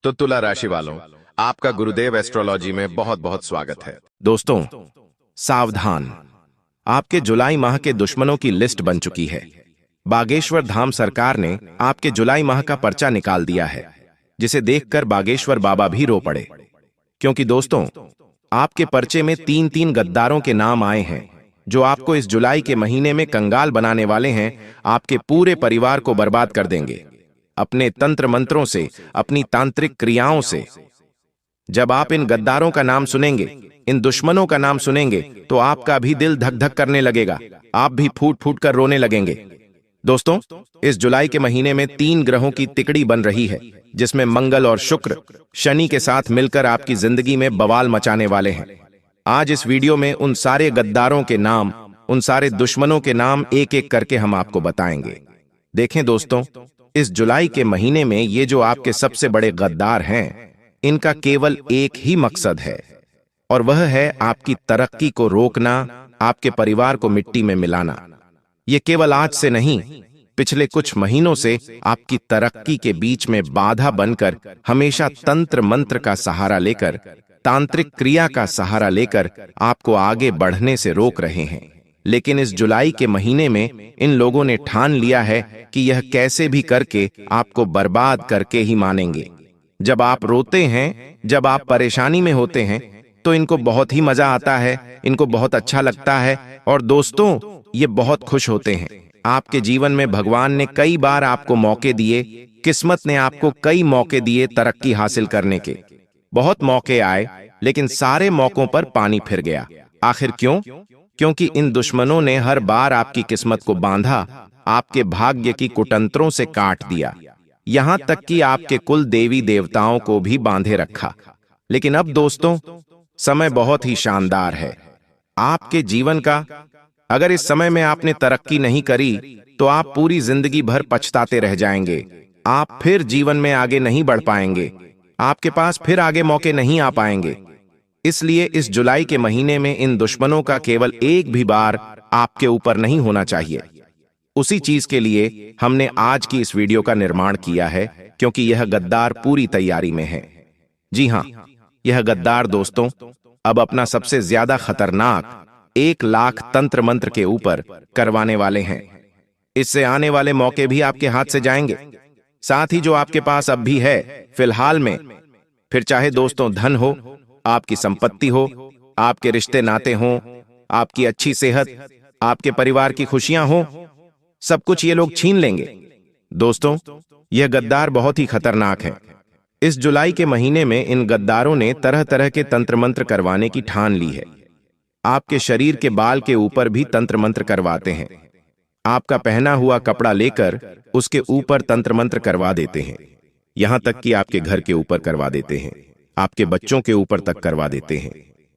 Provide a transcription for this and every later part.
तो तुला राशि वालों, आपका गुरुदेव एस्ट्रोलॉजी में बहुत बहुत स्वागत है। दोस्तों, सावधान। आपके जुलाई माह के दुश्मनों की लिस्ट बन चुकी है। बागेश्वर धाम सरकार ने आपके जुलाई माह का पर्चा निकाल दिया है, जिसे देखकर बागेश्वर बाबा भी रो पड़े। क्योंकि दोस्तों, आपके पर्चे में 3-3 गद्दारों के नाम आए हैं, जो आपको इस जुलाई के महीने में कंगाल बनाने वाले हैं। आपके पूरे परिवार को बर्बाद कर देंगे, अपने तंत्र मंत्रों से, अपनी तांत्रिक क्रियाओं से। जब आप इन गद्दारों का नाम सुनेंगे, इन दुश्मनों का नाम सुनेंगे, तो आपका भी दिल धक धक करने लगेगा, आप भी फूट फूट कर रोने लगेंगे। दोस्तों, इस जुलाई के महीने में 3 ग्रहों की तिकड़ी बन रही है, जिसमें मंगल और शुक्र शनि के साथ मिलकर आपकी जिंदगी में बवाल मचाने वाले हैं। आज इस वीडियो में उन सारे गद्दारों के नाम, उन सारे दुश्मनों के नाम एक एक करके हम आपको बताएंगे। देखें दोस्तों, इस जुलाई के महीने में ये जो आपके सबसे बड़े गद्दार हैं, इनका केवल एक ही मकसद है, और वह है आपकी तरक्की को रोकना, आपके परिवार को मिट्टी में मिलाना। ये केवल आज से नहीं, पिछले कुछ महीनों से आपकी तरक्की के बीच में बाधा बनकर, हमेशा तंत्र मंत्र का सहारा लेकर, तांत्रिक क्रिया का सहारा लेकर आपको आगे बढ़ने से रोक रहे हैं। लेकिन इस जुलाई के महीने में इन लोगों ने ठान लिया है कि यह कैसे भी करके आपको बर्बाद करके ही मानेंगे। जब आप रोते हैं, जब आप परेशानी में होते हैं, तो इनको बहुत ही मजा आता है, इनको बहुत अच्छा लगता है, और दोस्तों, ये बहुत खुश होते हैं। आपके जीवन में भगवान ने कई बार आपको मौके दिए, किस्मत ने आपको कई मौके दिए तरक्की हासिल करने के। बहुत मौके आए, लेकिन सारे मौकों पर पानी फिर गया। आखिर क्यों? क्योंकि इन दुश्मनों ने हर बार आपकी किस्मत को बांधा, आपके भाग्य की कुटंत्रों से काट दिया, यहां तक कि आपके कुल देवी देवताओं को भी बांधे रखा। लेकिन अब दोस्तों, समय बहुत ही शानदार है आपके जीवन का। अगर इस समय में आपने तरक्की नहीं करी, तो आप पूरी जिंदगी भर पछताते रह जाएंगे। आप फिर जीवन में आगे नहीं बढ़ पाएंगे, आपके पास फिर आगे मौके नहीं आ पाएंगे। इसलिए इस जुलाई के महीने में इन दुश्मनों का केवल एक भी बार आपके ऊपर नहीं होना चाहिए। उसी चीज के लिए हमने आज की इस वीडियो का निर्माण किया है, क्योंकि यह गद्दार पूरी तैयारी में है। जी हां, यह गद्दार दोस्तों अब अपना सबसे ज्यादा खतरनाक 1 लाख तंत्र मंत्र के ऊपर करवाने वाले हैं। इससे आने वाले मौके भी आपके हाथ से जाएंगे, साथ ही जो आपके पास अब भी है फिलहाल में, फिर चाहे दोस्तों धन हो, आपकी संपत्ति हो, आपके रिश्ते नाते हों, आपकी अच्छी सेहत, आपके परिवार की खुशियां हो, सब कुछ ये लोग छीन लेंगे। दोस्तों, यह गद्दार बहुत ही खतरनाक है। इस जुलाई के महीने में इन गद्दारों ने तरह तरह के तंत्र मंत्र करवाने की ठान ली है। आपके शरीर के बाल के ऊपर भी तंत्र मंत्र करवाते हैं। आपका पहना हुआ कपड़ा लेकर उसके ऊपर तंत्र मंत्र करवा देते हैं। यहां तक कि आपके घर के ऊपर करवा देते हैं, आपके बच्चों के ऊपर तक करवा देते हैं।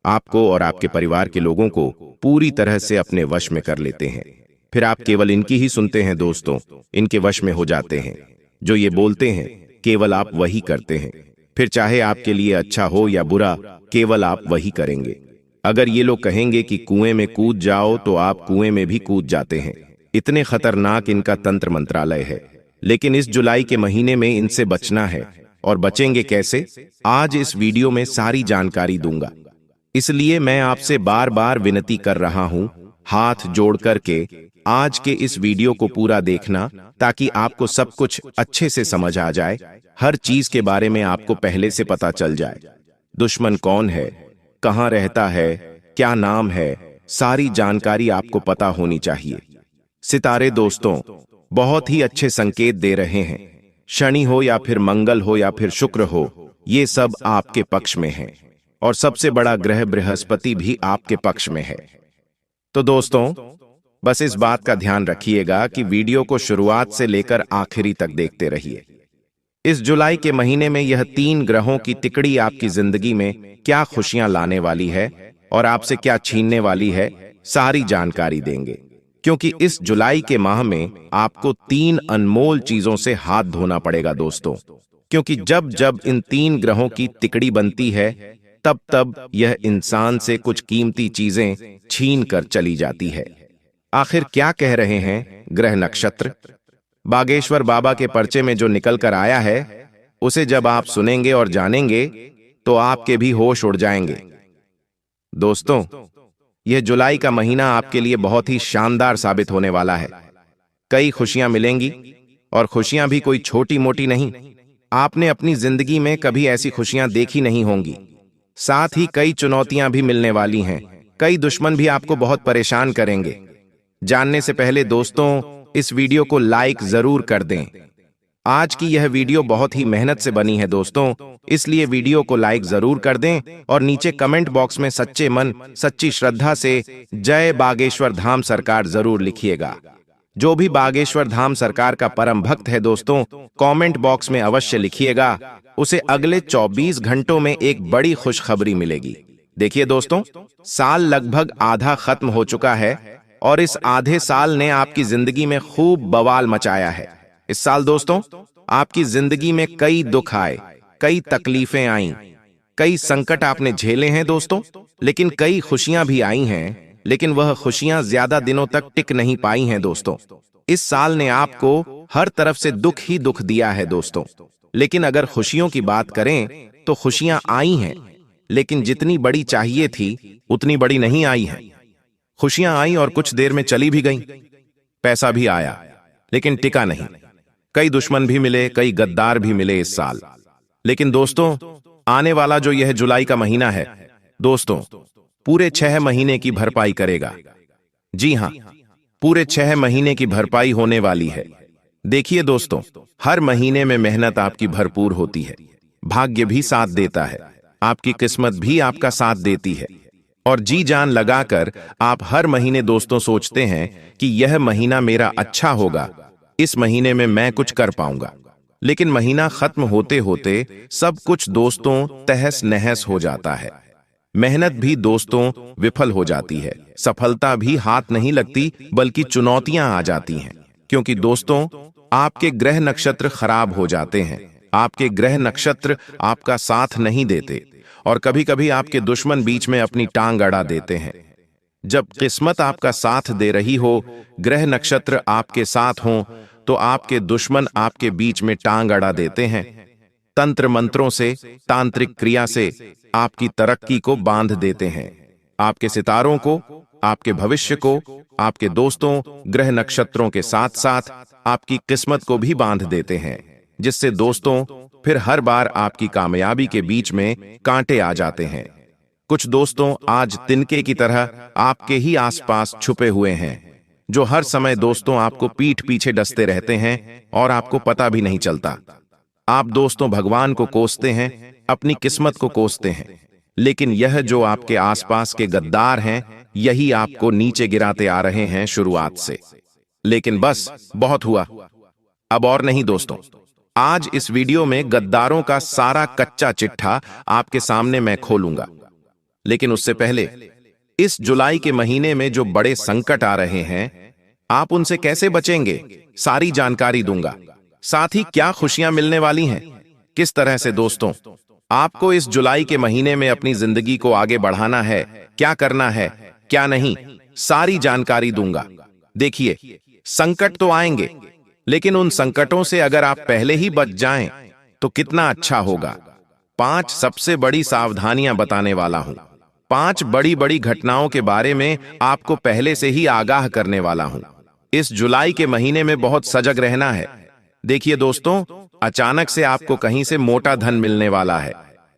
आपको और आपके परिवार के लोगों को पूरी तरह से अपने वश में कर लेते हैं। फिर आप केवल इनकी ही सुनते हैं दोस्तों, इनके वश में हो जाते हैं। जो ये बोलते हैं, केवल आप वही करते हैं। फिर चाहे आपके लिए अच्छा हो या बुरा, केवल आप वही करेंगे। अगर ये लोग कहेंगे कि कुएं में कूद जाओ, तो आप कुएं में भी कूद जाते हैं। इतने खतरनाक इनका तंत्र मंत्रालय है। लेकिन इस जुलाई के महीने में इनसे बचना है, और बचेंगे कैसे, आज इस वीडियो में सारी जानकारी दूंगा। इसलिए मैं आपसे बार बार विनती कर रहा हूं, हाथ जोड़ करके आज के इस वीडियो को पूरा देखना, ताकि आपको सब कुछ अच्छे से समझ आ जाए। हर चीज के बारे में आपको पहले से पता चल जाए। दुश्मन कौन है, कहां रहता है, क्या नाम है, सारी जानकारी आपको पता होनी चाहिए। सितारे दोस्तों बहुत ही अच्छे संकेत दे रहे हैं। शनि हो या फिर मंगल हो या फिर शुक्र हो, ये सब आपके पक्ष में है, और सबसे बड़ा ग्रह बृहस्पति भी आपके पक्ष में है। तो दोस्तों, बस इस बात का ध्यान रखिएगा कि वीडियो को शुरुआत से लेकर आखिरी तक देखते रहिए। इस जुलाई के महीने में यह 3 ग्रहों की तिकड़ी आपकी जिंदगी में क्या खुशियां लाने वाली है और आपसे क्या छीनने वाली है, सारी जानकारी देंगे। क्योंकि इस जुलाई के माह में आपको 3 अनमोल चीजों से हाथ धोना पड़ेगा दोस्तों। क्योंकि जब जब इन 3 ग्रहों की तिकड़ी बनती है, तब तब यह इंसान से कुछ कीमती चीजें छीन कर चली जाती है। आखिर क्या कह रहे हैं ग्रह नक्षत्र? बागेश्वर बाबा के पर्चे में जो निकल कर आया है, उसे जब आप सुनेंगे और जानेंगे तो आपके भी होश उड़ जाएंगे। दोस्तों, यह जुलाई का महीना आपके लिए बहुत ही शानदार साबित होने वाला है। कई खुशियां मिलेंगी, और खुशियां भी कोई छोटी मोटी नहीं। आपने अपनी जिंदगी में कभी ऐसी खुशियां देखी नहीं होंगी। साथ ही कई चुनौतियां भी मिलने वाली हैं। कई दुश्मन भी आपको बहुत परेशान करेंगे। जानने से पहले दोस्तों, इस वीडियो को लाइक जरूर कर दें। आज की यह वीडियो बहुत ही मेहनत से बनी है दोस्तों, इसलिए वीडियो को लाइक जरूर कर दें और नीचे कमेंट बॉक्स में सच्चे मन सच्ची श्रद्धा से जय बागेश्वर धाम सरकार जरूर लिखिएगा। जो भी बागेश्वर धाम सरकार का परम भक्त है दोस्तों, कमेंट बॉक्स में अवश्य लिखिएगा। उसे अगले 24 घंटों में एक बड़ी खुशखबरी मिलेगी। देखिए दोस्तों, साल लगभग आधा खत्म हो चुका है और इस आधे साल ने आपकी जिंदगी में खूब बवाल मचाया है। इस साल दोस्तों, आपकी जिंदगी में कई दुख आए, कई तकलीफें आईं, कई संकट आपने झेले हैं दोस्तों, लेकिन कई खुशियां भी आई हैं। लेकिन वह खुशियां ज्यादा दिनों तक टिक नहीं पाई हैं दोस्तों। इस साल ने आपको हर तरफ से दुख ही दुख दिया है दोस्तों। लेकिन अगर खुशियों की बात करें तो खुशियां आई हैं, लेकिन जितनी बड़ी चाहिए थी उतनी बड़ी नहीं आई है। खुशियां आई और कुछ देर में चली भी गईं। पैसा भी आया, लेकिन टिका नहीं। कई दुश्मन भी मिले, कई गद्दार भी मिले इस साल। लेकिन दोस्तों, आने वाला जो यह जुलाई का महीना है दोस्तों, पूरे 6 महीने की भरपाई करेगा। जी हां, पूरे 6 महीने की भरपाई होने वाली है। देखिए दोस्तों, हर महीने में मेहनत आपकी भरपूर होती है, भाग्य भी साथ देता है, आपकी किस्मत भी आपका साथ देती है। और जी जान लगाकर आप हर महीने दोस्तों सोचते हैं कि यह महीना मेरा अच्छा होगा, इस महीने में मैं कुछ कर पाऊंगा। लेकिन महीना खत्म होते होते सब कुछ दोस्तों तहस नहस हो जाता है। मेहनत भी दोस्तों विफल हो जाती है, सफलता भी हाथ नहीं लगती, बल्कि चुनौतियां आ जाती हैं। क्योंकि दोस्तों, आपके ग्रह नक्षत्र खराब हो जाते हैं, आपके ग्रह नक्षत्र आपका साथ नहीं देते, और कभी कभी आपके दुश्मन बीच में अपनी टांग अड़ा देते हैं। जब किस्मत आपका साथ दे रही हो, ग्रह नक्षत्र आपके साथ हों, तो आपके दुश्मन आपके बीच में टांग अड़ा देते हैं। तंत्र मंत्रों से, तांत्रिक क्रिया से आपकी तरक्की को बांध देते हैं। आपके सितारों को, आपके भविष्य को, आपके दोस्तों, ग्रह नक्षत्रों के साथ साथ आपकी किस्मत को भी बांध देते हैं, जिससे दोस्तों फिर हर बार आपकी कामयाबी के बीच में कांटे आ जाते हैं। कुछ दोस्तों आज तिनके की तरह आपके ही आसपास छुपे हुए हैं, जो हर समय दोस्तों आपको पीठ पीछे डसते रहते हैं और आपको पता भी नहीं चलता। आप दोस्तों भगवान को कोसते हैं, अपनी किस्मत को कोसते हैं, लेकिन यह जो आपके आसपास के गद्दार हैं, यही आपको नीचे गिराते आ रहे हैं शुरुआत से। लेकिन बस बहुत हुआ, अब और नहीं दोस्तों। आज इस वीडियो में गद्दारों का सारा कच्चा चिट्ठा आपके सामने मैं खोलूंगा। लेकिन उससे पहले, इस जुलाई के महीने में जो बड़े संकट आ रहे हैं, आप उनसे कैसे बचेंगे, सारी जानकारी दूंगा। साथ ही क्या खुशियां मिलने वाली हैं, किस तरह से दोस्तों आपको इस जुलाई के महीने में अपनी जिंदगी को आगे बढ़ाना है, क्या करना है, क्या नहीं, सारी जानकारी दूंगा। देखिए, संकट तो आएंगे, लेकिन उन संकटों से अगर आप पहले ही बच जाएं, तो कितना अच्छा होगा। 5 सबसे बड़ी सावधानियां बताने वाला हूं। 5 बड़ी बड़ी घटनाओं के बारे में आपको पहले से ही आगाह करने वाला हूं। इस जुलाई के महीने में बहुत सजग रहना है। देखिए दोस्तों, अचानक से आपको कहीं से मोटा धन मिलने वाला है।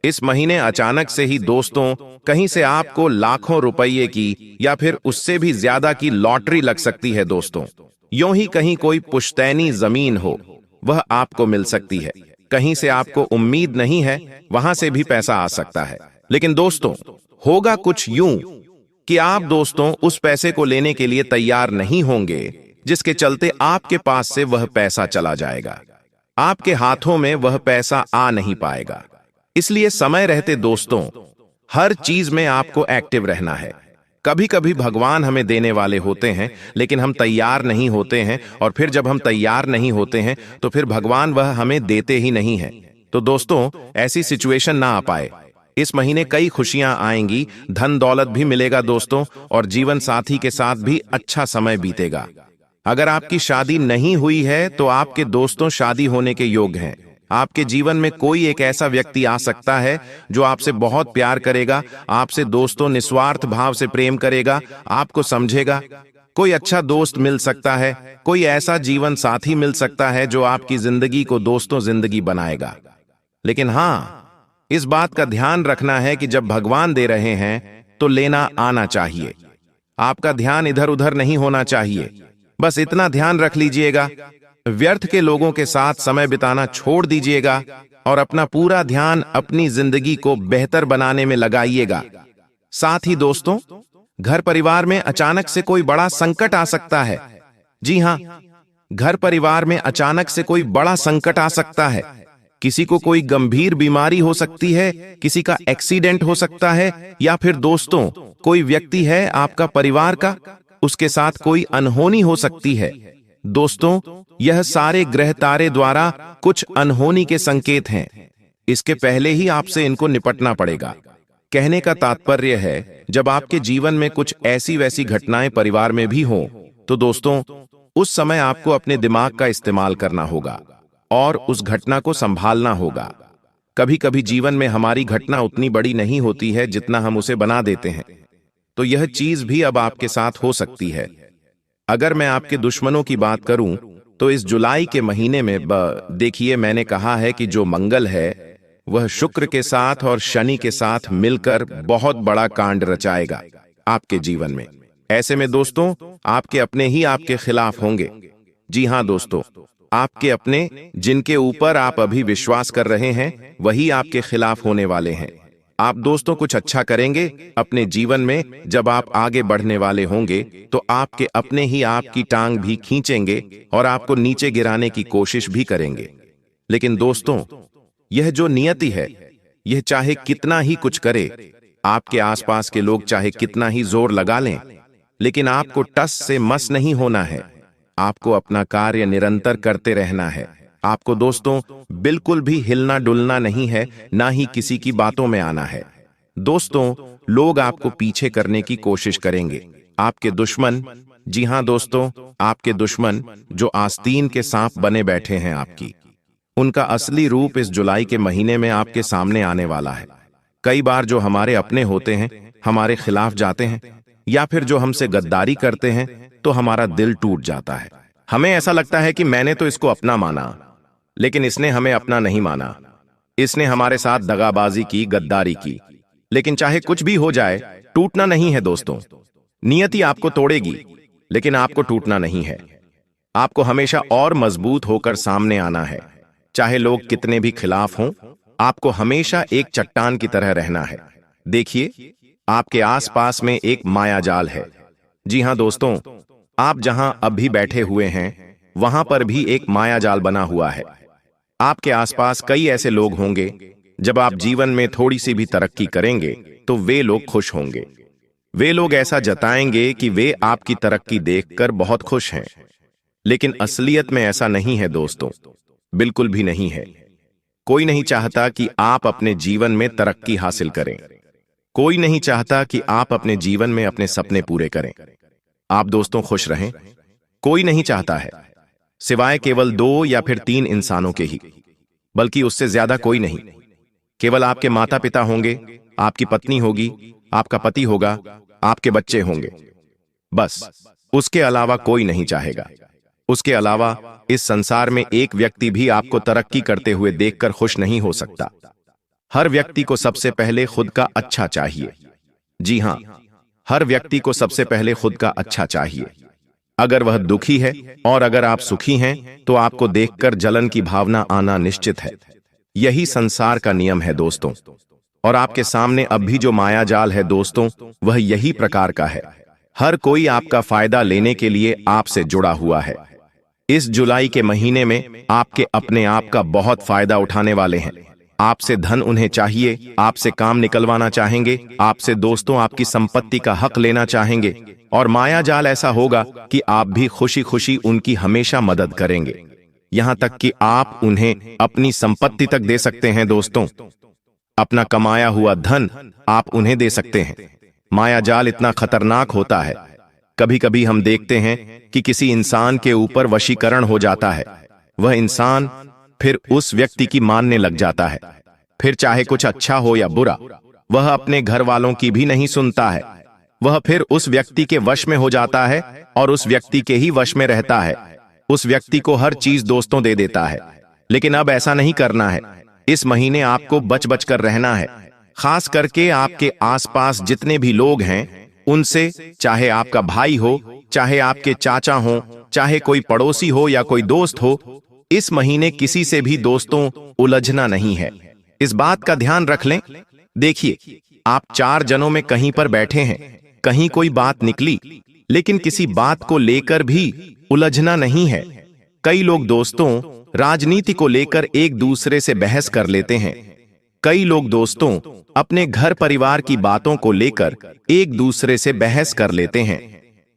इस महीने अचानक से ही दोस्तों कहीं से आपको लाखों रुपये की या फिर उससे भी ज्यादा की लॉटरी लग सकती है दोस्तों। यूं ही कहीं कोई पुश्तैनी जमीन हो, वह आपको मिल सकती है। कहीं से आपको उम्मीद नहीं है, वहां से भी पैसा आ सकता है। लेकिन दोस्तों, होगा कुछ यूं कि आप दोस्तों उस पैसे को लेने के लिए तैयार नहीं होंगे, जिसके चलते आपके पास से वह पैसा चला जाएगा। आपके हाथों में वह पैसा आ नहीं पाएगा। इसलिए समय रहते दोस्तों हर चीज में आपको एक्टिव रहना है। कभी कभी भगवान हमें देने वाले होते हैं, लेकिन हम तैयार नहीं होते हैं, और फिर जब हम तैयार नहीं होते हैं तो फिर भगवान वह हमें देते ही नहीं है। तो दोस्तों, ऐसी सिचुएशन ना आ पाए। इस महीने कई खुशियां आएंगी, धन दौलत भी मिलेगा दोस्तों, और जीवन साथी के साथ भी अच्छा समय बीतेगा। अगर आपकी शादी नहीं हुई है तो आपके दोस्तों शादी होने के योग्य हैं। आपके जीवन में कोई एक ऐसा व्यक्ति आ सकता है जो आपसे बहुत प्यार करेगा, आपसे दोस्तों निस्वार्थ भाव से प्रेम करेगा, आपको समझेगा। कोई अच्छा दोस्त मिल सकता है, कोई ऐसा जीवन साथी मिल सकता है जो आपकी जिंदगी को दोस्तों जिंदगी बनाएगा। लेकिन हाँ, इस बात का ध्यान रखना है कि जब भगवान दे रहे हैं तो लेना आना चाहिए। आपका ध्यान इधर उधर नहीं होना चाहिए। बस इतना ध्यान रख लीजिएगा, व्यर्थ के लोगों के साथ समय बिताना छोड़ दीजिएगा और अपना पूरा ध्यान अपनी जिंदगी को बेहतर बनाने में लगाइएगा। साथ ही दोस्तों, घर परिवार में अचानक से कोई बड़ा संकट आ सकता है। जी हां, घर परिवार में अचानक से कोई बड़ा संकट आ सकता है। किसी को कोई गंभीर बीमारी हो सकती है, किसी का एक्सीडेंट हो सकता है, या फिर दोस्तों कोई व्यक्ति है आपका परिवार का, उसके साथ कोई अनहोनी हो सकती है। दोस्तों, यह सारे ग्रह तारे द्वारा कुछ अनहोनी के संकेत हैं। इसके पहले ही आपसे इनको निपटना पड़ेगा। कहने का तात्पर्य है, जब आपके जीवन में कुछ ऐसी वैसी घटनाएं परिवार में भी हों, तो दोस्तों उस समय आपको अपने दिमाग का इस्तेमाल करना होगा और उस घटना को संभालना होगा। कभी कभी जीवन में हमारी घटना उतनी बड़ी नहीं होती है जितना हम उसे बना देते हैं। तो यह चीज भी अब आपके साथ हो सकती है। अगर मैं आपके दुश्मनों की बात करूं तो इस जुलाई के महीने में देखिए, मैंने कहा है कि जो मंगल है वह शुक्र के साथ और शनि के साथ मिलकर बहुत बड़ा कांड रचाएगा आपके जीवन में। ऐसे में दोस्तों, आपके अपने ही आपके खिलाफ होंगे। जी हां दोस्तों, आपके अपने, जिनके ऊपर आप अभी विश्वास कर रहे हैं, वही आपके खिलाफ होने वाले हैं। आप दोस्तों कुछ अच्छा करेंगे अपने जीवन में, जब आप आगे बढ़ने वाले होंगे तो आपके अपने ही आपकी टांग भी खींचेंगे और आपको नीचे गिराने की कोशिश भी करेंगे। लेकिन दोस्तों, यह जो नियति है, यह चाहे कितना ही कुछ करे, आपके आसपास के लोग चाहे कितना ही जोर लगा लें, लेकिन आपको टस से मस नहीं होना है। आपको अपना कार्य निरंतर करते रहना है। आपको दोस्तों बिल्कुल भी हिलना डुलना नहीं है, ना ही किसी की बातों में आना है। दोस्तों, लोग आपको पीछे करने की कोशिश करेंगे। आपके दुश्मन, जी हां दोस्तों, आपके दुश्मन जो आस्तीन के सांप बने बैठे हैं आपकी, उनका असली रूप इस जुलाई के महीने में आपके सामने आने वाला है। कई बार जो हमारे अपने होते हैं हमारे खिलाफ जाते हैं, या फिर जो हमसे गद्दारी करते हैं, तो हमारा दिल टूट जाता है। हमें ऐसा लगता है कि मैंने तो इसको अपना माना, लेकिन इसने हमें अपना नहीं माना। इसने हमारे साथ दगाबाजी की, गद्दारी की। लेकिन चाहे कुछ भी हो जाए, टूटना नहीं है दोस्तों। नियति आपको तोड़ेगी, लेकिन आपको टूटना नहीं है। आपको हमेशा और मजबूत होकर सामने आना है। चाहे लोग कितने भी खिलाफ हों, आपको हमेशा एक चट्टान की तरह रहना है। देखिए, आपके आसपास में एक माया जाल है। जी हां दोस्तों, आप जहां अब भी बैठे हुए हैं, वहां पर भी एक माया जाल बना हुआ है। आपके आसपास कई ऐसे लोग होंगे, जब आप जीवन में थोड़ी सी भी तरक्की करेंगे तो वे लोग खुश होंगे। वे लोग ऐसा जताएंगे कि वे आपकी तरक्की देखकर बहुत खुश हैं। लेकिन असलियत में ऐसा नहीं है दोस्तों, बिल्कुल भी नहीं है। कोई नहीं चाहता कि आप अपने जीवन में तरक्की हासिल करें। कोई नहीं चाहता कि आप अपने जीवन में अपने सपने पूरे करें। आप दोस्तों खुश रहें, कोई नहीं चाहता है, सिवाय केवल 2 या फिर 3 इंसानों के ही, बल्कि उससे ज्यादा कोई नहीं। केवल आपके माता पिता होंगे, आपकी पत्नी होगी, आपका पति होगा, आपके बच्चे होंगे, बस। उसके अलावा कोई नहीं चाहेगा। उसके अलावा इस संसार में एक व्यक्ति भी आपको तरक्की करते हुए देखकर खुश नहीं हो सकता। हर व्यक्ति को सबसे पहले खुद का अच्छा चाहिए। जी हां, हर व्यक्ति को सबसे पहले खुद का अच्छा चाहिए। अगर वह दुखी है और अगर आप सुखी हैं, तो आपको देखकर जलन की भावना आना निश्चित है। यही संसार का नियम है दोस्तों। और आपके सामने अब भी जो माया जाल है दोस्तों, वह यही प्रकार का है। हर कोई आपका फायदा लेने के लिए आपसे जुड़ा हुआ है। इस जुलाई के महीने में आपके अपने आप का बहुत फायदा उठाने वाले हैं। आपसे धन उन्हें चाहिए, आपसे काम निकलवाना चाहेंगे, आपसे दोस्तों आपकी संपत्ति का हक लेना चाहेंगे, और माया जाल ऐसा होगा कि आप भी खुशी खुशी उनकी हमेशा मदद करेंगे। यहां तक कि आप उन्हें अपनी संपत्ति तक दे सकते हैं दोस्तों। अपना कमाया हुआ धन आप उन्हें दे सकते हैं। माया जाल इतना खतरनाक होता है। कभी कभी हम देखते हैं कि किसी इंसान के ऊपर वशीकरण हो जाता है। वह इंसान फिर उस व्यक्ति की मानने लग जाता है। फिर चाहे कुछ अच्छा हो या बुरा, वह अपने घर वालों की भी नहीं सुनता है। वह फिर उस व्यक्ति के वश में हो जाता है और उस व्यक्ति के ही वश में रहता है। उस व्यक्ति को हर चीज दोस्तों दे देता है। लेकिन अब ऐसा नहीं करना है। इस महीने आपको बच बच कर रहना है। खास करके आपके आसपास जितने भी लोग हैं उनसे, चाहे आपका भाई हो, चाहे आपके चाचा हो, चाहे कोई पड़ोसी हो या कोई दोस्त हो, इस महीने किसी से भी दोस्तों उलझना नहीं है। इस बात का ध्यान रख लें। देखिए, आप 4 जनों में कहीं पर बैठे हैं, कहीं कोई बात निकली, लेकिन किसी बात को लेकर भी उलझना नहीं है। कई लोग दोस्तों राजनीति को लेकर एक दूसरे से बहस कर लेते हैं। कई लोग दोस्तों अपने घर परिवार की बातों को लेकर एक दूसरे से बहस कर लेते हैं।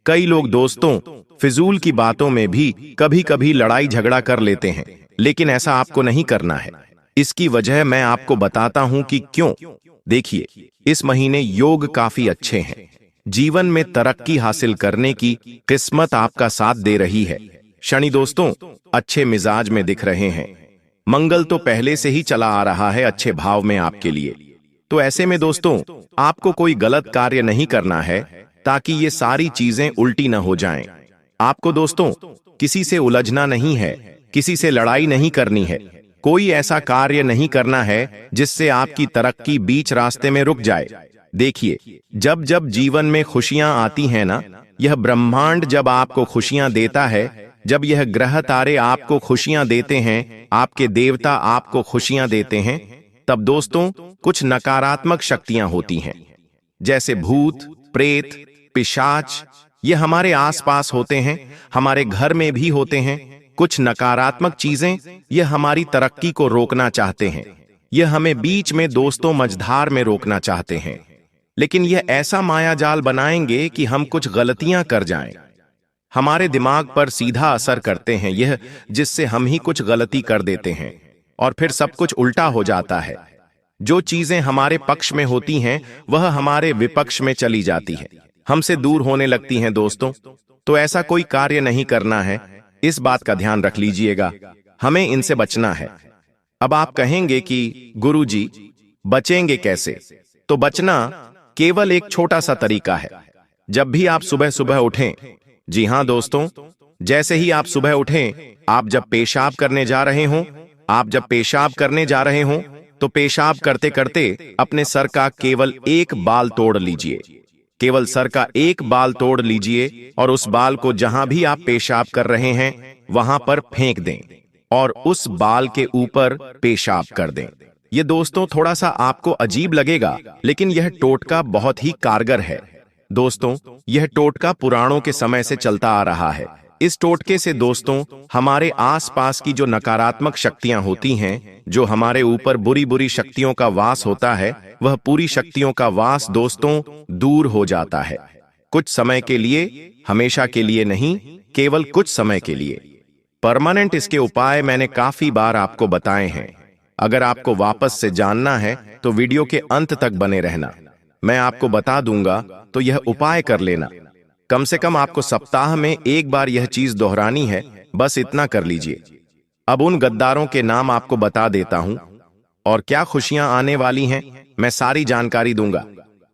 कई लोग दोस्तों फिजूल की बातों में भी कभी कभी लड़ाई झगड़ा कर लेते हैं। लेकिन ऐसा आपको नहीं करना है। इसकी वजह मैं आपको बताता हूं कि क्यों। देखिए, इस महीने योग काफी अच्छे हैं। जीवन में तरक्की हासिल करने की किस्मत आपका साथ दे रही है। शनि दोस्तों अच्छे मिजाज में दिख रहे हैं। मंगल तो पहले से ही चला आ रहा है अच्छे भाव में आपके लिए। तो ऐसे में दोस्तों आपको कोई गलत कार्य नहीं करना है ताकि ये सारी चीजें उल्टी न हो जाएं। आपको दोस्तों किसी से उलझना नहीं है, किसी से लड़ाई नहीं करनी है, कोई ऐसा कार्य नहीं करना है जिससे आपकी तरक्की बीच रास्ते में रुक जाए। देखिए, जब जब जीवन में खुशियां आती हैं ना, यह ब्रह्मांड जब आपको खुशियां देता है, जब यह ग्रह तारे आपको खुशियां देते हैं, आपके देवता आपको खुशियां देते हैं, तब दोस्तों कुछ नकारात्मक शक्तियां होती हैं, जैसे भूत, प्रेत, पिशाच। ये हमारे आसपास होते हैं, हमारे घर में भी होते हैं। कुछ नकारात्मक चीजें ये हमारी तरक्की को रोकना चाहते हैं। यह हमें बीच में दोस्तों मझधार में रोकना चाहते हैं। लेकिन यह ऐसा मायाजाल बनाएंगे कि हम कुछ गलतियां कर जाएं। हमारे दिमाग पर सीधा असर करते हैं यह, जिससे हम ही कुछ गलती कर देते हैं और फिर सब कुछ उल्टा हो जाता है। जो चीजें हमारे पक्ष में होती हैं वह हमारे विपक्ष में चली जाती है, हमसे दूर होने लगती हैं दोस्तों। तो ऐसा कोई कार्य नहीं करना है। इस बात का ध्यान रख लीजिएगा, हमें इनसे बचना है। अब आप कहेंगे कि गुरुजी बचेंगे कैसे? तो बचना केवल एक छोटा सा तरीका है। जब भी आप सुबह सुबह उठें, जी हां दोस्तों, जैसे ही आप सुबह उठें, आप जब पेशाब करने जा रहे हों, तो पेशाब करते करते अपने सर का केवल एक बाल तोड़ लीजिए। केवल सर का एक बाल तोड़ लीजिए और उस बाल को जहां भी आप पेशाब कर रहे हैं वहां पर फेंक दें और उस बाल के ऊपर पेशाब कर दें। ये दोस्तों थोड़ा सा आपको अजीब लगेगा, लेकिन यह टोटका बहुत ही कारगर है। दोस्तों, यह टोटका पुराणों के समय से चलता आ रहा है। इस टोटके से दोस्तों हमारे आसपास की जो नकारात्मक शक्तियां होती हैं, जो हमारे ऊपर बुरी बुरी शक्तियों का वास होता है, वह पूरी शक्तियों का वास दोस्तों दूर हो जाता है। कुछ समय के लिए, हमेशा के लिए नहीं, केवल कुछ समय के लिए। परमानेंट इसके उपाय मैंने काफी बार आपको बताए हैं। अगर आपको वापस से जानना है तो वीडियो के अंत तक बने रहना। मैं आपको बता दूंगा तो यह उपाय कर लेना। कम से कम आपको सप्ताह में एक बार यह चीज दोहरानी है, बस इतना कर लीजिए। अब उन गद्दारों के नाम आपको बता देता हूं और क्या खुशियां आने वाली हैं, मैं सारी जानकारी दूंगा।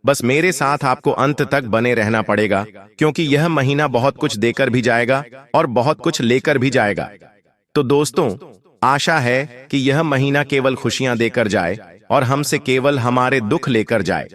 बस मेरे साथ आपको अंत तक बने रहना पड़ेगा, क्योंकि यह महीना बहुत कुछ देकर भी जाएगा और बहुत कुछ लेकर भी जाएगा। तो दोस्तों, आशा है कि यह महीना केवल खुशियां देकर जाए और हमसे केवल हमारे दुख लेकर जाए।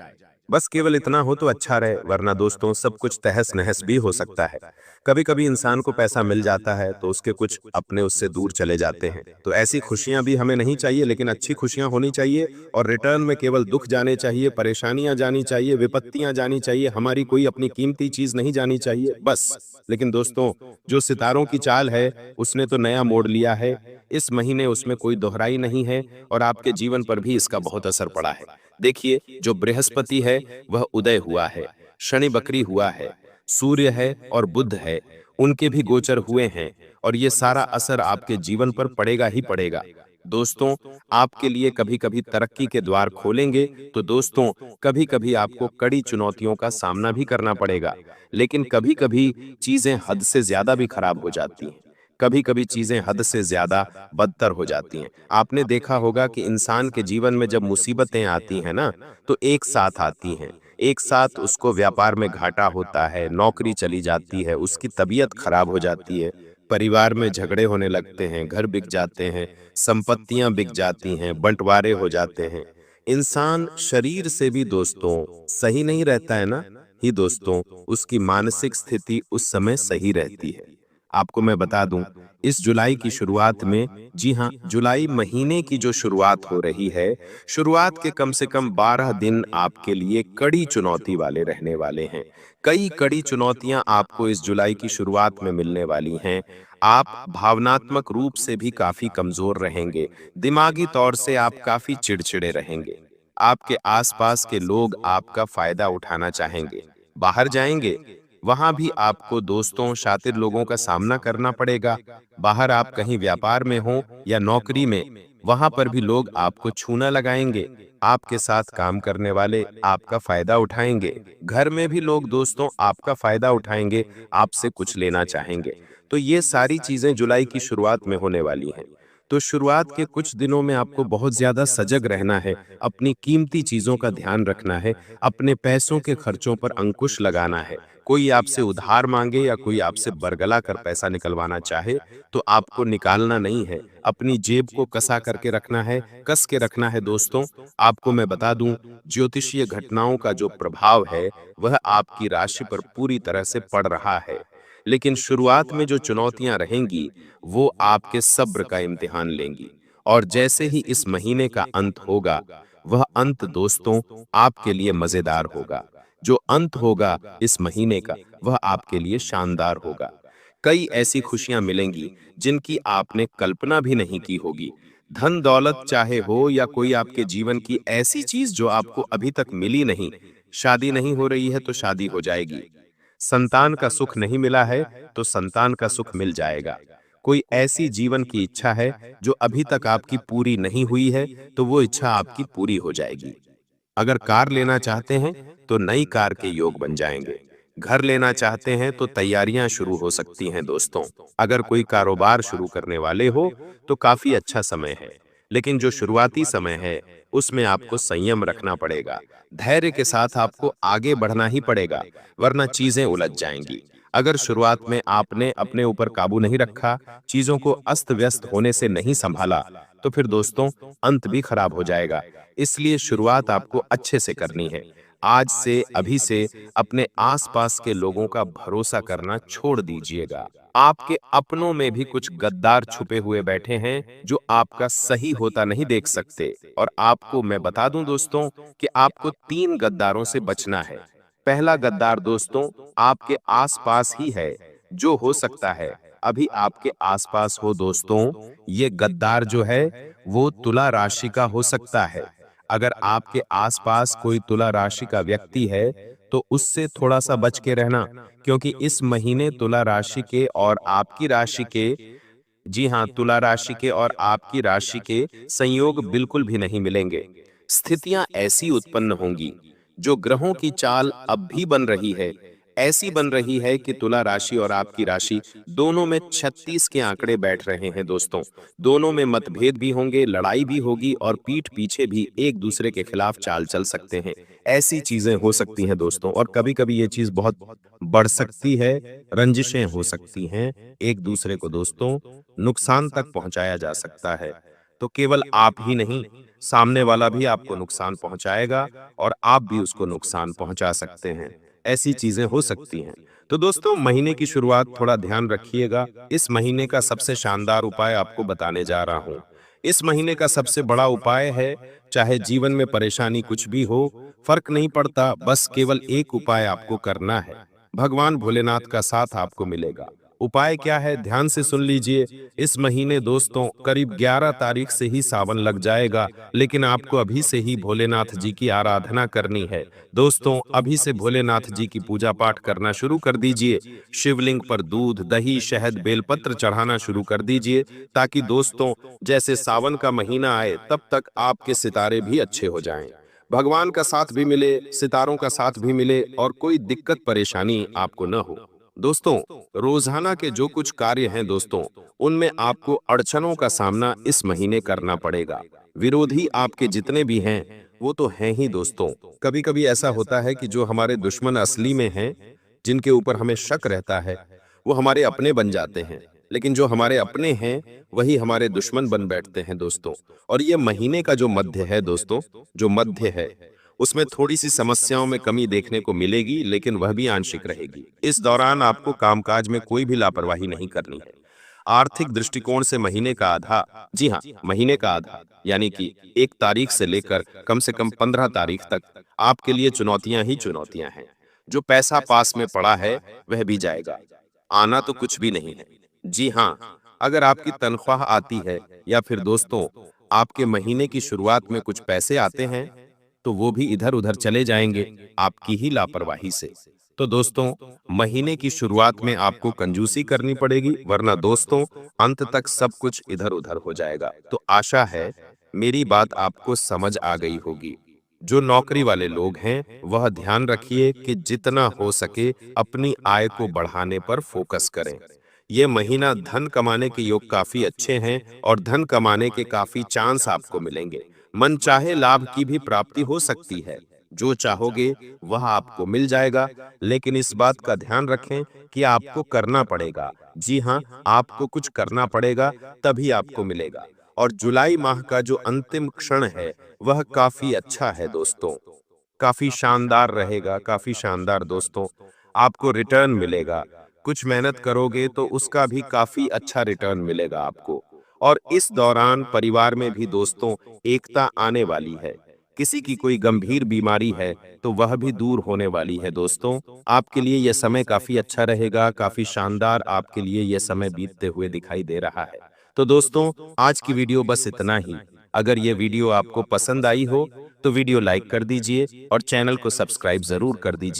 बस केवल इतना हो तो अच्छा रहे, वरना दोस्तों सब कुछ तहस नहस भी हो सकता है। कभी कभी इंसान को पैसा मिल जाता है तो उसके कुछ अपने उससे दूर चले जाते हैं। तो ऐसी खुशियां भी हमें नहीं चाहिए, लेकिन अच्छी खुशियां होनी चाहिए और रिटर्न में केवल दुख जाने चाहिए, परेशानियां जानी चाहिए, विपत्तियां जानी चाहिए, हमारी कोई अपनी कीमती चीज नहीं जानी चाहिए, बस। लेकिन दोस्तों, जो सितारों की चाल है उसने तो नया मोड़ लिया है। इस महीने उसमें कोई दोहराई नहीं है और आपके जीवन पर भी इसका बहुत असर पड़ा है। देखिए, जो बृहस्पति है वह उदय हुआ है, शनि बकरी हुआ है, सूर्य है और बुध है, उनके भी गोचर हुए हैं और ये सारा असर आपके जीवन पर पड़ेगा ही पड़ेगा। दोस्तों, आपके लिए कभी कभी तरक्की के द्वार खोलेंगे तो दोस्तों कभी कभी आपको कड़ी चुनौतियों का सामना भी करना पड़ेगा। लेकिन कभी कभी चीजें हद से ज्यादा भी खराब हो जाती हैं। कभी कभी चीजें हद से ज्यादा बदतर हो जाती हैं। आपने देखा होगा कि इंसान के जीवन में जब मुसीबतें आती हैं ना, तो एक साथ आती हैं। एक साथ उसको व्यापार में घाटा होता है, नौकरी चली जाती है, उसकी तबीयत खराब हो जाती है, परिवार में झगड़े होने लगते हैं, घर बिक जाते हैं, संपत्तियां बिक जाती हैं, बंटवारे हो जाते हैं। इंसान शरीर से भी दोस्तों सही नहीं रहता है ना, ही दोस्तों उसकी मानसिक स्थिति उस समय सही रहती है। आपको मैं बता दूं, इस जुलाई की शुरुआत में, जी हाँ, जुलाई महीने की जो शुरुआत हो रही है, शुरुआत के कम से कम 12 दिन आपके लिए कड़ी चुनौती वाले रहने वाले हैं। कई कड़ी चुनौतियां आपको इस जुलाई की शुरुआत में मिलने वाली हैं। आप भावनात्मक रूप से भी काफी कमजोर रहेंगे, दिमागी तौर से आप काफी चिड़चिड़े रहेंगे। आपके आसपास के लोग आपका फायदा उठाना चाहेंगे। बाहर जाएंगे, वहां भी आपको दोस्तों, शातिर लोगों का सामना करना पड़ेगा। बाहर आप कहीं व्यापार में हो या नौकरी में, वहां पर भी लोग आपको छूना लगाएंगे। आपके साथ काम करने वाले आपका फायदा उठाएंगे। घर में भी लोग दोस्तों आपका फायदा उठाएंगे, आपसे कुछ लेना चाहेंगे। तो ये सारी चीजें जुलाई की शुरुआत में होने वाली हैं। तो शुरुआत के कुछ दिनों में आपको बहुत ज्यादा सजग रहना है, अपनी कीमती चीजों का ध्यान रखना है, अपने पैसों के खर्चों पर अंकुश लगाना है। कोई आपसे उधार मांगे या कोई आपसे बरगला कर पैसा निकलवाना चाहे, तो आपको निकालना नहीं है, अपनी जेब को कसा करके रखना है, कस के रखना है। दोस्तों, आपको मैं बता दूं, ज्योतिषीय घटनाओं का जो प्रभाव है वह आपकी राशि पर पूरी तरह से पड़ रहा है। लेकिन शुरुआत में जो चुनौतियां रहेंगी वो आपके सब्र का इम्तिहान लेंगी। और जैसे ही इस महीने का अंत होगा, वह अंत दोस्तों आपके लिए मजेदार होगा। जो अंत होगा इस महीने का, वह आपके लिए शानदार होगा। कई ऐसी खुशियां मिलेंगी जिनकी आपने कल्पना भी नहीं की होगी। धन दौलत चाहे हो या कोई आपके जीवन की ऐसी चीज जो आपको अभी तक मिली नहीं। शादी नहीं हो रही है तो शादी हो जाएगी। संतान का सुख नहीं मिला है तो संतान का सुख मिल जाएगा। कोई ऐसी जीवन की इच्छा है जो अभी तक आपकी पूरी नहीं हुई है, तो वो इच्छा आपकी पूरी हो जाएगी। अगर कार लेना चाहते हैं तो नई कार के योग बन जाएंगे। घर लेना चाहते हैं तो तैयारियां शुरू हो सकती हैं दोस्तों। अगर कोई कारोबार शुरू करने वाले हो तो काफी अच्छा समय है। लेकिन जो शुरुआती समय है उसमें आपको संयम रखना पड़ेगा। धैर्य के साथ आपको आगे बढ़ना ही पड़ेगा, वरना चीजें उलझ जाएंगी। अगर शुरुआत में आपने अपने ऊपर काबू नहीं रखा, चीजों को अस्त व्यस्त होने से नहीं संभाला, तो फिर दोस्तों अंत भी खराब हो जाएगा। इसलिए शुरुआत आपको अच्छे से करनी है। आज से, अभी से अपने आसपास के लोगों का भरोसा करना छोड़ दीजिएगा। आपके अपनों में भी कुछ गद्दार छुपे हुए बैठे हैं जो आपका सही होता नहीं देख सकते। और आपको मैं बता दूं दोस्तों कि आपको 3 गद्दारों से बचना है। पहला गद्दार दोस्तों आपके आसपास ही है, जो हो सकता है अभी आपके आसपास हो। दोस्तों, ये गद्दार जो है वो तुला राशि का हो सकता है। अगर आपके आसपास कोई तुला राशि का व्यक्ति है तो उससे थोड़ा सा बच के रहना, क्योंकि इस महीने तुला राशि के और आपकी राशि के, जी हाँ, तुला राशि के और आपकी राशि के संयोग बिल्कुल भी नहीं मिलेंगे। स्थितियां ऐसी उत्पन्न होंगी, जो ग्रहों की चाल अब भी बन रही है, ऐसी बन रही है कि तुला राशि और आपकी राशि दोनों में 36 के आंकड़े बैठ रहे हैं दोस्तों। दोनों में मतभेद भी होंगे, लड़ाई भी होगी और पीठ पीछे भी एक दूसरे के खिलाफ चाल चल सकते हैं। ऐसी चीजें हो सकती हैं दोस्तों, और कभी कभी ये चीज बहुत बढ़ सकती है, रंजिशें हो सकती हैं, एक दूसरे को दोस्तों नुकसान तक पहुंचाया जा सकता है। तो केवल आप ही नहीं, सामने वाला भी आपको नुकसान पहुंचाएगा और आप भी उसको नुकसान पहुंचा सकते हैं। ऐसी चीजें हो सकती हैं। तो दोस्तों, महीने की शुरुआत थोड़ा ध्यान रखिएगा। इस महीने का सबसे शानदार उपाय आपको बताने जा रहा हूं। इस महीने का सबसे बड़ा उपाय है, चाहे जीवन में परेशानी कुछ भी हो, फर्क नहीं पड़ता, बस केवल एक उपाय आपको करना है। भगवान भोलेनाथ का साथ आपको मिलेगा। उपाय क्या है, ध्यान से सुन लीजिए। इस महीने दोस्तों करीब 11 तारीख से ही सावन लग जाएगा, लेकिन आपको अभी से ही भोलेनाथ जी की आराधना करनी है। दोस्तों, अभी से भोलेनाथ जी की पूजा पाठ करना शुरू कर दीजिए। शिवलिंग पर दूध, दही, शहद, बेलपत्र चढ़ाना शुरू कर दीजिए, ताकि दोस्तों जैसे सावन का महीना आए तब तक आपके सितारे भी अच्छे हो जाएं। भगवान का साथ भी मिले, सितारों का साथ भी मिले और कोई दिक्कत परेशानी आपको न हो। दोस्तों, रोजाना के जो कुछ कार्य हैं दोस्तों, उनमें आपको अड़चनों का सामना इस महीने करना पड़ेगा। विरोधी आपके जितने भी हैं, वो तो हैं ही दोस्तों। कभी कभी ऐसा होता है कि जो हमारे दुश्मन असली में हैं, जिनके ऊपर हमें शक रहता है, वो हमारे अपने बन जाते हैं। लेकिन जो हमारे अपने हैं, वही हमारे दुश्मन बन बैठते हैं दोस्तों। और ये महीने का जो मध्य है दोस्तों, जो मध्य है, उसमें थोड़ी सी समस्याओं में कमी देखने को मिलेगी, लेकिन वह भी आंशिक रहेगी। इस दौरान आपको कामकाज में कोई भी लापरवाही नहीं करनी है। आर्थिक दृष्टिकोण से महीने का आधा, जी हाँ, महीने का आधा यानी कि 1 तारीख से लेकर कम से कम 15 तारीख तक आपके लिए चुनौतियां ही चुनौतियां हैं। जो पैसा पास में पड़ा है, वह भी जाएगा। आना तो कुछ भी नहीं है। जी हाँ, अगर आपकी तनख्वाह आती है या फिर दोस्तों आपके महीने की शुरुआत में कुछ पैसे आते हैं, तो वो भी इधर उधर चले जाएंगे आपकी ही लापरवाही से। तो दोस्तों, महीने की शुरुआत में आपको कंजूसी करनी पड़ेगी, वरना दोस्तों अंत तक सब कुछ इधर उधर हो जाएगा। तो आशा है मेरी बात आपको समझ आ गई होगी। जो नौकरी वाले लोग हैं, वह ध्यान रखिए कि जितना हो सके अपनी आय को बढ़ाने पर फोकस करें। ये महीना धन कमाने के योग काफी अच्छे हैं और धन कमाने के काफी चांस आपको मिलेंगे। मनचाहे लाभ की भी प्राप्ति हो सकती है। जो चाहोगे वह आपको मिल जाएगा, लेकिन इस बात का ध्यान रखें कि आपको करना पड़ेगा। जी हाँ, आपको कुछ करना पड़ेगा, तभी आपको मिलेगा। और जुलाई माह का जो अंतिम क्षण है, वह काफी अच्छा है दोस्तों। काफी शानदार रहेगा, काफी शानदार दोस्तों। आपको रिटर्न मिलेगा। कुछ मेहनत करोगे तो उसका भी काफी अच्छा रिटर्न मिलेगा आपको। और इस दौरान परिवार में भी दोस्तों एकता आने वाली है। किसी की कोई गंभीर बीमारी है तो वह भी दूर होने वाली है दोस्तों। आपके लिए यह समय काफी अच्छा रहेगा, काफी शानदार आपके लिए यह समय बीतते हुए दिखाई दे रहा है। तो दोस्तों, आज की वीडियो बस इतना ही। अगर यह वीडियो आपको पसंद आई हो तो वीडियो लाइक कर दीजिए और चैनल को सब्सक्राइब जरूर कर दीजिए।